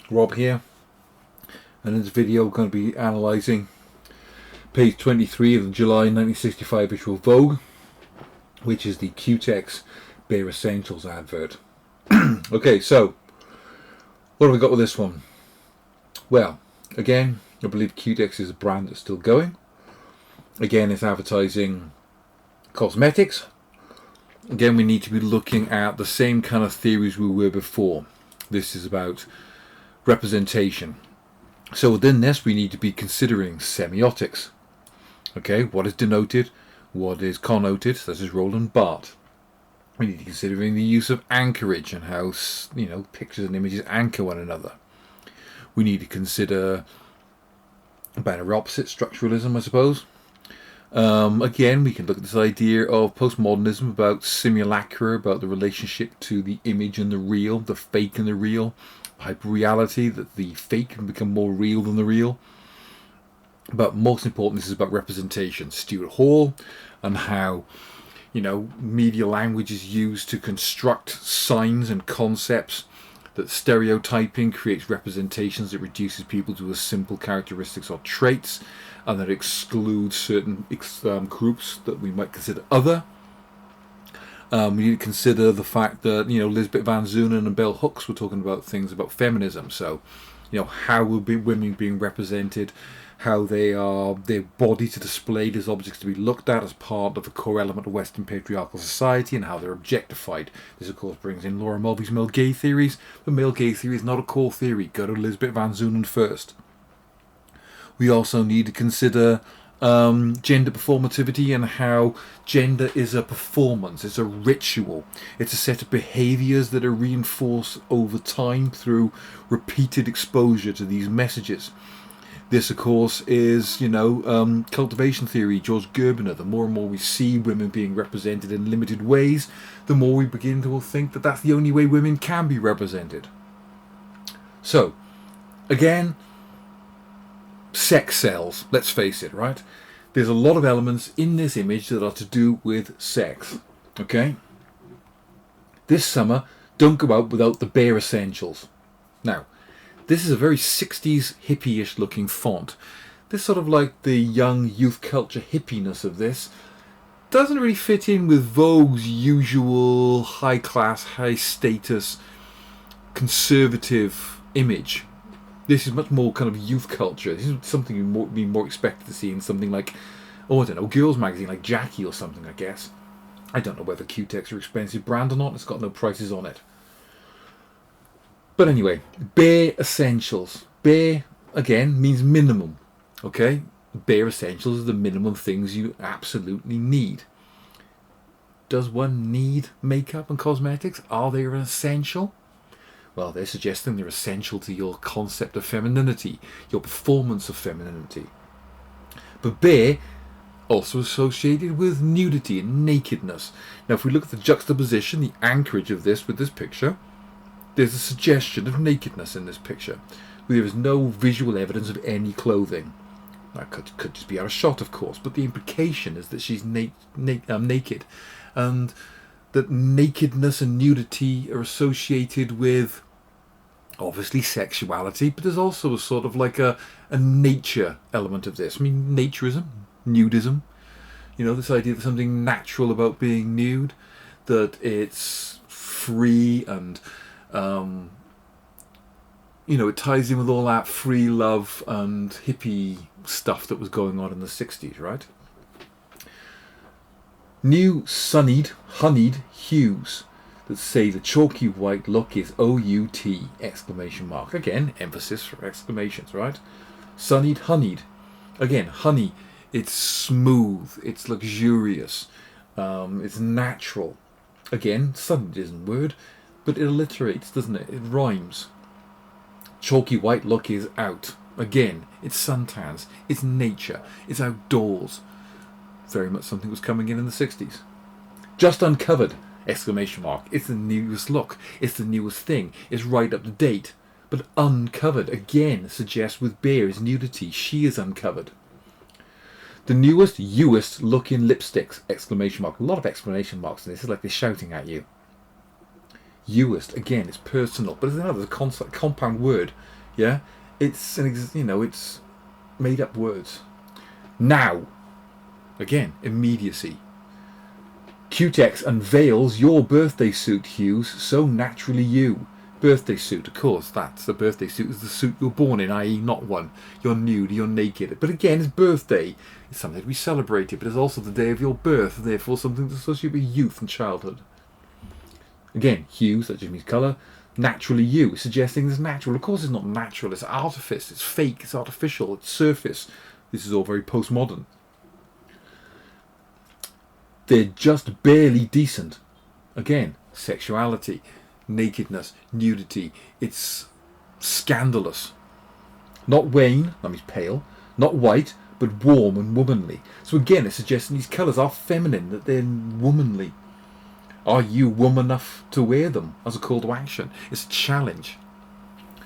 Rob here, and in this video I'm going to be analysing page 23 of the July 1965 issue of Vogue, which is the Cutex Bare Essentials advert. Okay, so what have we got with this one? Well, again, I believe Cutex is a brand that's still going. Again, it's advertising cosmetics. Again, we need to be looking at the same kind of theories we were before. This is about representation. So within this, we need to be considering semiotics. Okay, what is denoted, what is connoted, such as Roland Barthes. We need to be considering the use of anchorage and how, pictures and images anchor one another. We need to consider binary opposite structuralism, I suppose. Again, we can look at this idea of postmodernism about simulacra, about the relationship to the image and the real, the fake and the real, hyperreality, that the fake can become more real than the real. But most important, this is about representation. Stuart Hall and how, media language is used to construct signs and concepts, that stereotyping creates representations that reduces people to a simple characteristics or traits, and that excludes certain groups that we might consider other. We need to consider the fact that, Lisbeth Van Zunen and Bell Hooks were talking about things about feminism. So, how will women being represented, how they are, their bodies are displayed as objects to be looked at as part of a core element of Western patriarchal society, and how they're objectified. This, of course, brings in Laura Mulvey's male gay theories, but male gay theory is not a core theory. Go to Lisbeth Van Zunen first. We also need to consider gender performativity and how gender is a performance, it's a ritual, it's a set of behaviours that are reinforced over time through repeated exposure to these messages. This, of course, is, cultivation theory, George Gerbiner. The more and more we see women being represented in limited ways, the more we begin to think that that's the only way women can be represented. So, again, sex sells, let's face it, right? There's a lot of elements in this image that are to do with sex, okay? This summer, don't go out without the bare essentials. Now, this is a very 60s hippie-ish looking font. This sort of like the young youth culture hippiness of this doesn't really fit in with Vogue's usual high-class, high-status, conservative image. This is much more kind of youth culture. This is something you'd be more expected to see in something like, a girls' magazine like Jackie or something, I guess. I don't know whether Cutex are an expensive brand or not. It's got no prices on it. But anyway, bare essentials. Bare, again, means minimum. Okay? Bare essentials are the minimum things you absolutely need. Does one need makeup and cosmetics? Are they an essential? Well, they're suggesting they're essential to your concept of femininity, your performance of femininity. But bare, also associated with nudity and nakedness. Now, if we look at the juxtaposition, the anchorage of this with this picture, there's a suggestion of nakedness in this picture. There is no visual evidence of any clothing. That could just be out of shot, of course, but the implication is that she's naked, and that nakedness and nudity are associated with, obviously, sexuality, but there's also a sort of like a nature element of this. I mean, naturism, nudism, this idea of something natural about being nude, that it's free and it ties in with all that free love and hippie stuff that was going on in the 60s, right? New honeyed hues that say the chalky white look is O-U-T, exclamation mark. Again, emphasis for exclamations, right? Sunnied, honeyed. Again, honey, it's smooth, it's luxurious, it's natural. Again, sunnied isn't a word, but it alliterates, doesn't it? It rhymes. Chalky white look is out. Again, it's suntans, it's nature, it's outdoors. Very much something was coming in the 60s. Just uncovered, exclamation mark. It's the newest look, it's the newest thing, it's right up to date. But uncovered, again, suggests with bare is nudity. She is uncovered. The newest, youest looking lipsticks, exclamation mark. A lot of exclamation marks in this. It's like they're shouting at you. youest. Again, it's personal, but there's a compound word. Yeah, it's it's made up words. Now, again, immediacy. Cutex unveils your birthday suit hues, so naturally you. Birthday suit, of course, that's the birthday suit. Is the suit you're born in, i.e. not one. You're nude, you're naked. But again, it's birthday. It's something to be celebrated, but it's also the day of your birth, therefore something to associate with youth and childhood. Again, hues, that just means colour. Naturally you, suggesting it's natural. Of course it's not natural, it's artifice, it's fake, it's artificial, it's surface. This is all very postmodern. They're just barely decent. Again, sexuality, nakedness, nudity. It's scandalous. Not wan, that means pale. Not white, but warm and womanly. So again, it's suggesting these colours are feminine, that they're womanly. Are you woman enough to wear them? As a call to action. It's a challenge.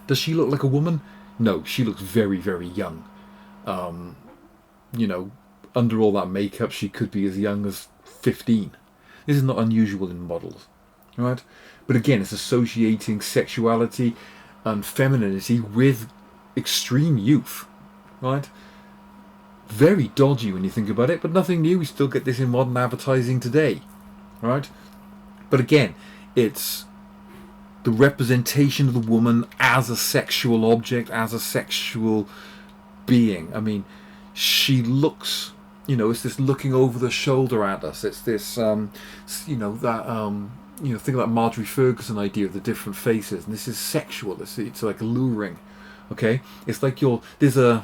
Does she look like a woman? No, she looks very, very young. Under all that makeup, she could be as young as 15. This is not unusual in models, right? But again, it's associating sexuality and femininity with extreme youth, right? Very dodgy when you think about it, but nothing new. We still get this in modern advertising today, right? But again, it's the representation of the woman as a sexual object, as a sexual being. I mean, she looks... it's this looking over the shoulder at us. It's this, think of that Marjorie Ferguson idea of the different faces, and this is sexual. It's like alluring, okay? It's like there's a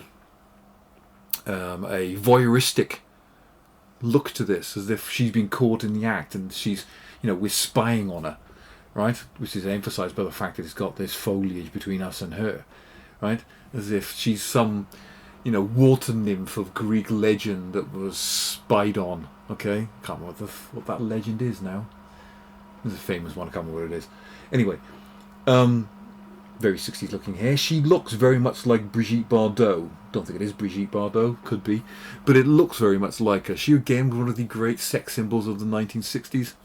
voyeuristic look to this, as if she's been caught in the act, and she's, we're spying on her, right? Which is emphasised by the fact that it's got this foliage between us and her, right? As if she's some water nymph of Greek legend that was spied on. Okay, can't remember what that legend is now. There's a famous one. I can't remember what it is. Anyway, very 60s looking hair. She looks very much like Brigitte Bardot. Don't think it is Brigitte Bardot. Could be, but it looks very much like her. She again was one of the great sex symbols of the 1960s,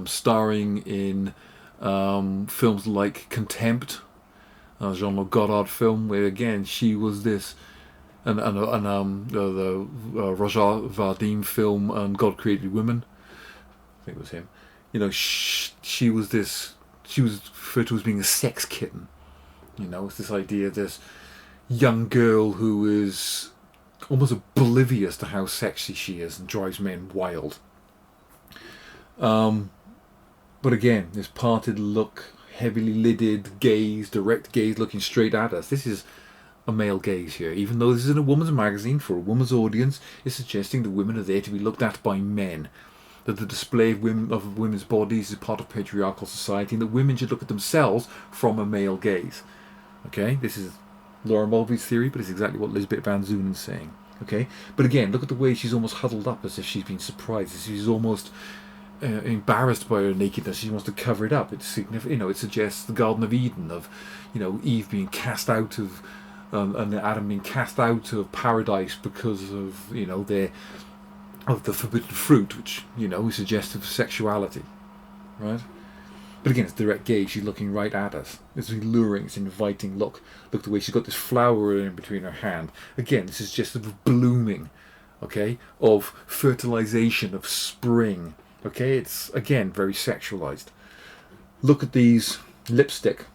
starring in films like Contempt. Jean-Luc Godard film, where again she was this, and the Roger Vadim film, God Created Women. I think it was him. She was this. She was referred to as being a sex kitten. It's this idea of this young girl who is almost oblivious to how sexy she is and drives men wild. But again, this parted look, heavily lidded gaze, direct gaze looking straight at us. This is a male gaze here. Even though this is in a woman's magazine for a woman's audience, it's suggesting that women are there to be looked at by men. That the display of women's bodies is part of patriarchal society, and that women should look at themselves from a male gaze. Okay, this is Laura Mulvey's theory, but it's exactly what Lisbeth Van Zoonen's saying. Okay, but again, look at the way she's almost huddled up, as if she's been surprised, as if she's almost embarrassed by her nakedness. She wants to cover it up. It's significant. It suggests the Garden of Eden of, Eve being cast out of, and Adam being cast out of paradise because of, of the forbidden fruit, which is suggestive of sexuality, right? But again, it's direct gaze. She's looking right at us. It's alluring. It's an inviting look. Look at the way she's got this flower in between her hand. Again, this is just of blooming, okay, of fertilization, of spring. Okay, it's again very sexualized. Look at these lipstick.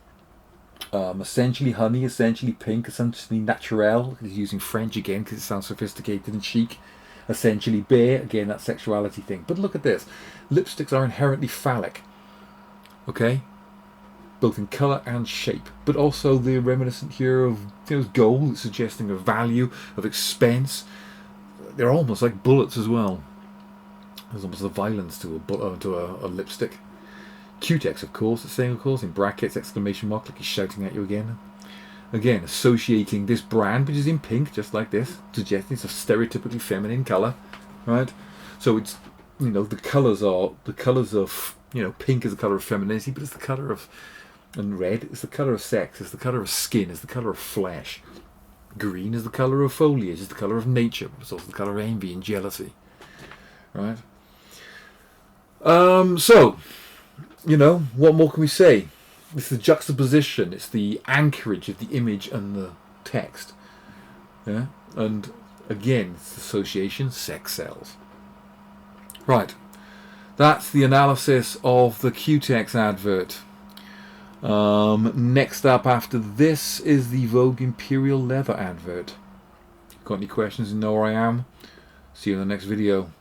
Essentially honey, essentially pink, essentially naturel. He's using French again because it sounds sophisticated and chic. Essentially bare, again that sexuality thing. But look at this. Lipsticks are inherently phallic. Okay? Both in colour and shape. But also they're reminiscent here of gold, suggesting a value, of expense. They're almost like bullets as well. There's almost a violence to a lipstick. Cutex, of course, the same, of course, in brackets, exclamation mark, like he's shouting at you again. Again, associating this brand, which is in pink, just like this, suggesting it's a stereotypically feminine colour, right? So it's, the colours of, pink is the colour of femininity, but it's the colour of, and red is the colour of sex, it's the colour of skin, it's the colour of flesh. Green is the colour of foliage, it's the colour of nature, but it's also the colour of envy and jealousy, right? So, you know, what more can we say? It's the juxtaposition, it's the anchorage of the image and the text. Yeah, and again, it's the association, sex sells. Right, that's the analysis of the Cutex advert. Next up after this is the Vogue Imperial Leather advert. Got any questions? You know where I am. See you in the next video.